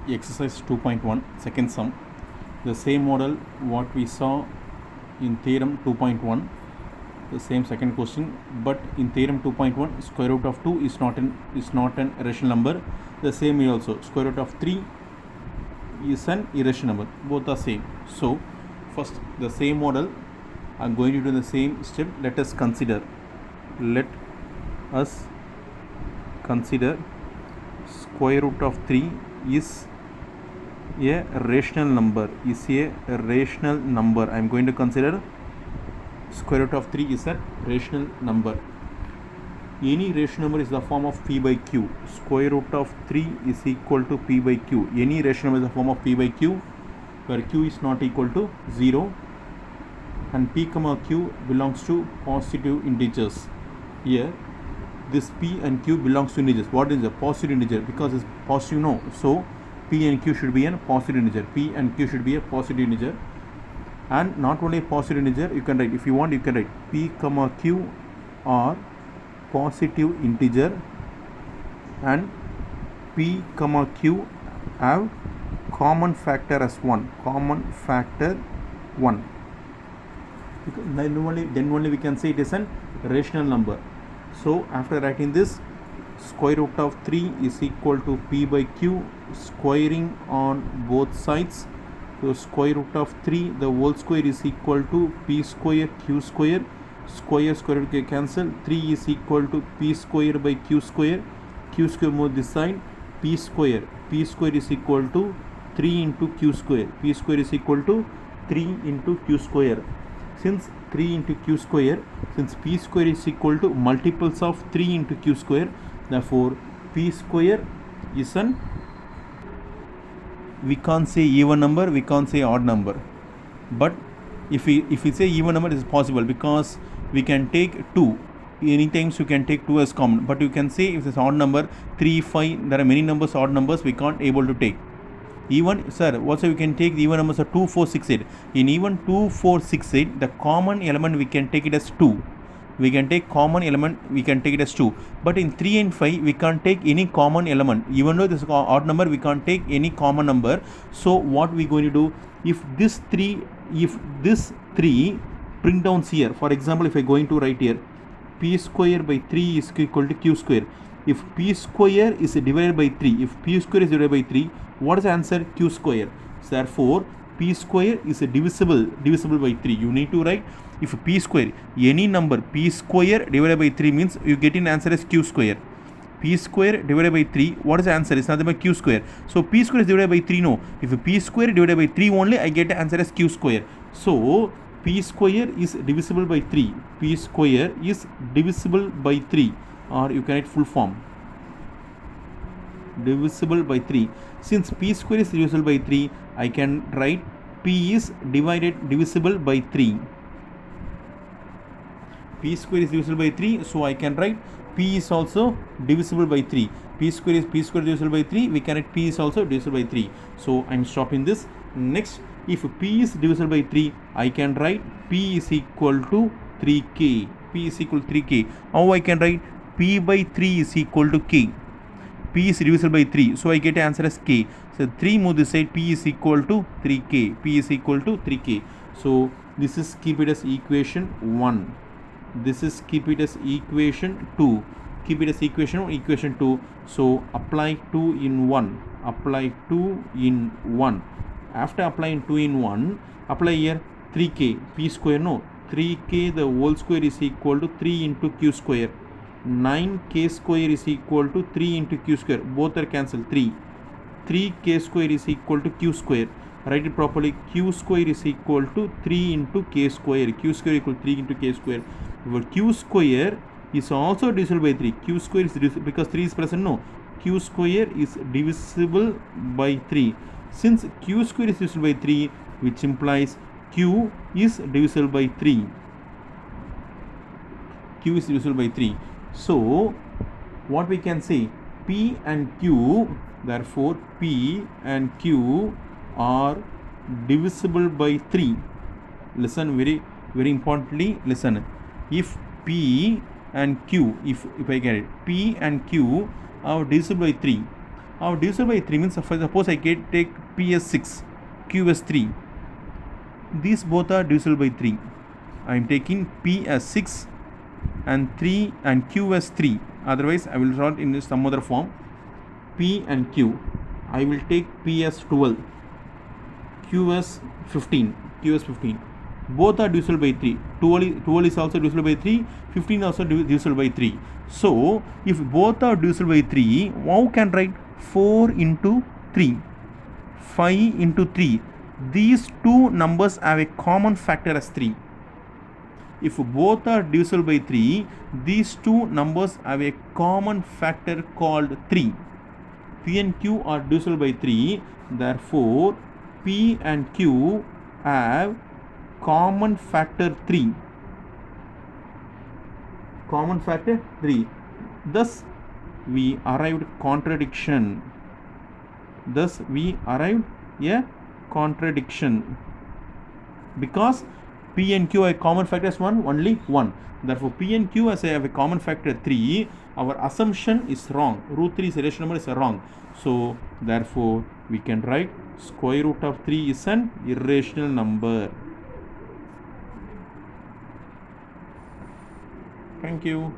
exercise 2.1 second sum, the same model what we saw in theorem 2.1, the same second question, but in theorem 2.1 square root of 2 is not an irrational number. The same way also square root of 3 is an irrational number, both are same. So first the same model, I'm going to do the same step. Let us consider square root of 3 is a rational number. I'm going to consider square root of 3 is a rational number. Any rational number is the form of p by q. Square root of 3 is equal to p by q. Any rational number is the form of p by q, where q is not equal to 0 and p comma q belongs to positive integers. Here this p and q belongs to integers. What is a positive integer? Because it's positive, no. So p and q should be a positive integer. P and q should be a positive integer. And not only a positive integer, you can write, if you want, you can write p comma q are positive integer and p comma q have common factor as 1. Then only we can say it is an rational number. So after writing this, square root of 3 is equal to p by q, squaring on both sides. So square root of 3 the whole square is equal to p square q square. Square root cancel. 3 is equal to p square by q square. Q square move this side. P square is equal to 3 into q square. P square is equal to 3 into q square. Since 3 into q square, since p square is equal to multiples of 3 into q square, therefore p square is an, we can't say even number, we can't say odd number. But if we say even number, it is possible because we can take 2. Any times you can take 2 as common. But you can say if it's odd number, 3, 5, there are many numbers, odd numbers we can't able to take. Even, sir, also we can take the even numbers of 2, 4, 6, 8. In even 2, 4, 6, 8, the common element we can take it as 2. We can take common element, we can take it as 2. But in 3 and 5, we can't take any common element. Even though this is odd number, we can't take any common number. So what we going to do, if this 3 bring down here, for example, if I going to write here, p square by 3 is equal to q square. If p square is divided by 3, if p square is divided by 3, what is the answer? Q square. So therefore p square is divisible by 3. You need to write, if p square, any number p square divided by 3 means you get an answer as q square. P square divided by 3, what is the answer? It's nothing but q square. So p square is divided by 3, no. If p square divided by 3 only, I get the answer as q square. So p square is divisible by 3. P square is divisible by 3, or you can write full form, divisible by 3. Since p square is divisible by 3, I can write p is divisible by 3. P square is divisible by 3, so I can write p is also divisible by 3. P square is divisible by 3, we can write p is also divisible by 3. So I'm stopping this. Next, if p is divisible by 3, I can write p is equal to 3k. P is equal to 3k. How I can write? P by 3 is equal to k. P is divisible by 3, so I get an answer as k. So 3 move this side, p is equal to 3k. P is equal to 3k. So this is keep it as equation 1. This is keep it as equation 2. Keep it as equation 2. So apply 2 in 1. Apply 2 in 1. After applying 2 in 1, apply here 3k. P square, no. 3k the whole square is equal to 3 into q square. 9k square is equal to 3 into q square. Both are cancelled. 3k square is equal to q square. Write it properly. Q square is equal to 3 into k square. Q square equal to 3 into k square. But q square is also divisible by 3. Q square is divisible because 3 is present. No. Q square is divisible by 3. Since q square is divisible by 3, which implies q is divisible by 3. Q is divisible by 3. So what we can say, p and q, therefore p and q are divisible by 3. Listen very importantly, listen. If p and q, if I get it, p and q are divisible by 3, Our divisible by 3 means, suppose I take P as 6, Q as 3. These both are divisible by 3. I am taking P as 6 and 3 and Q as 3. Otherwise, I will write in some other form. P and Q. I will take P as 12, Q as 15, Q as 15. Both are divisible by 3. 12 is also divisible by 3, 15 also divisible by 3. So, if both are divisible by 3, how can write 4 into 3, 5 into 3? These two numbers have a common factor as 3. If both are divisible by 3, these two numbers have a common factor called 3. P and Q are divisible by 3. Therefore, P and Q have common factor 3. Common factor 3. Thus, we arrived contradiction. Thus, we arrived a contradiction. Because P and Q have common factor as 1, only 1. Therefore, P and Q as have a common factor 3. Our assumption is wrong. Root 3 is a rational number, is wrong. So, therefore, we can write square root of 3 is an irrational number. Thank you.